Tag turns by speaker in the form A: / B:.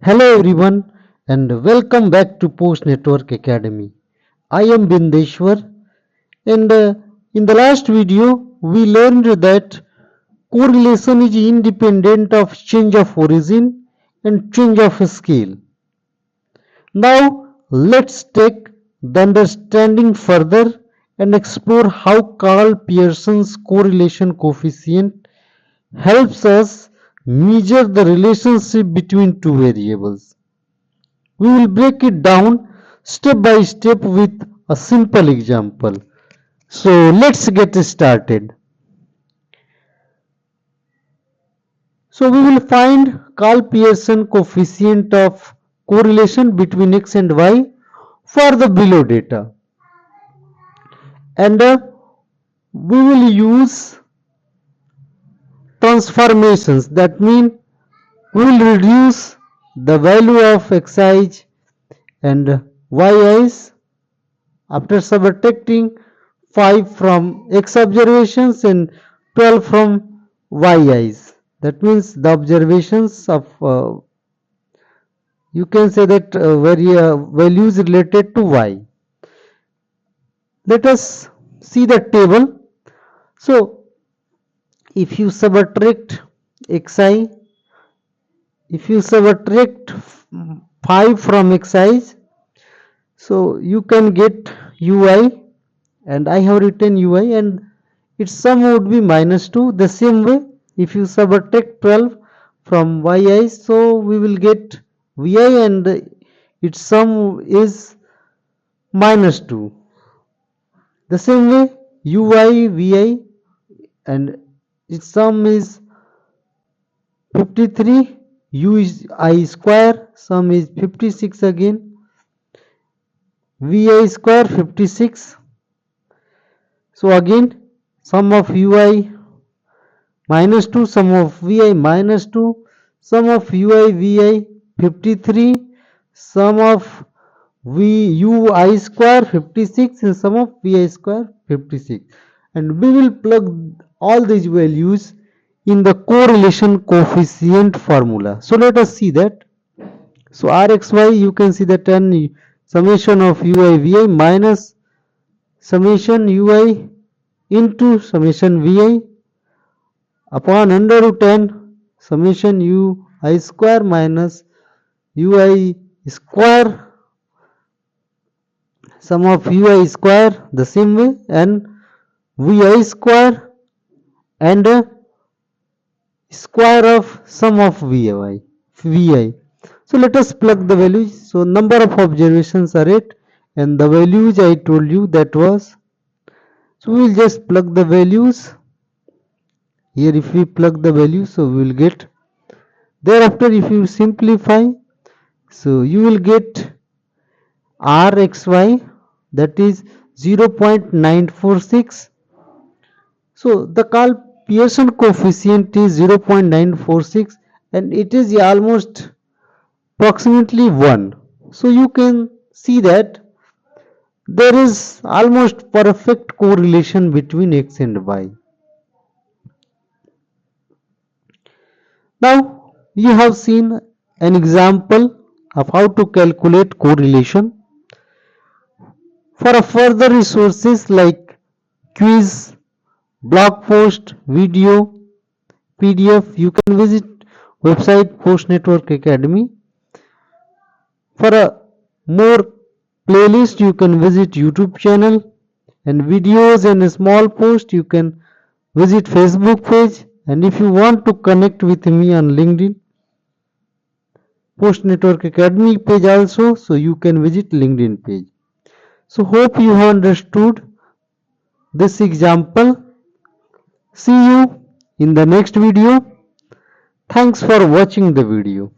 A: Hello everyone and welcome back to PostNetwork Academy. I am Bindeshwar and in the last video we learned that correlation is independent of change of origin and change of scale. Now let's take the understanding further and explore how Karl Pearson's correlation coefficient helps us measure the relationship between two variables. We will break it down step by step with a simple example. So let's get started. So we will find Karl Pearson coefficient of correlation between x and y for the below data. And we will use transformations, that means we will reduce the value of xi's and yi's after subtracting 5 from x observations and 12 from yi's. That means the observations of you can say that values related to y. Let us see the table. So if you subtract xi, if you subtract 5 from xi's, so you can get ui, and I have written ui, and its sum would be minus 2. The same way, if you subtract 12 from yi, so we will get vi, and its sum is minus 2. The same way, ui, vi, and its sum is 53. U is I square, sum is 56 again. Vi square 56. So again, sum of ui minus 2, sum of vi minus 2, sum of ui vi 53, sum of ui square 56, and sum of vi square 56. And we will plug all these values in the correlation coefficient formula. So let us see that. So rxy, you can see that 10 summation of ui vi minus summation ui into summation vi upon under root 10 summation ui square minus ui square, sum of ui square the same way, and vi square and square of sum of vi. So let us plug the values. So number of observations are 8 and the values I told you that was. So we will just plug the values. Here if we plug the values, so we will get. Thereafter if you simplify, so you will get rxy, that is 0.946. So the Karl Pearson coefficient is 0.946 and it is almost approximately 1. So you can see that there is almost perfect correlation between x and y. Now you have seen an example of how to calculate correlation. For further resources like quiz, blog post, video, PDF, you can visit website PostNetwork Academy. For a more playlist, you can visit YouTube channel, and videos and a small post you can visit Facebook page, and if you want to connect with me on LinkedIn, PostNetwork Academy page also, so you can visit LinkedIn page. So hope you have understood this example. See you in the next video. Thanks for watching the video.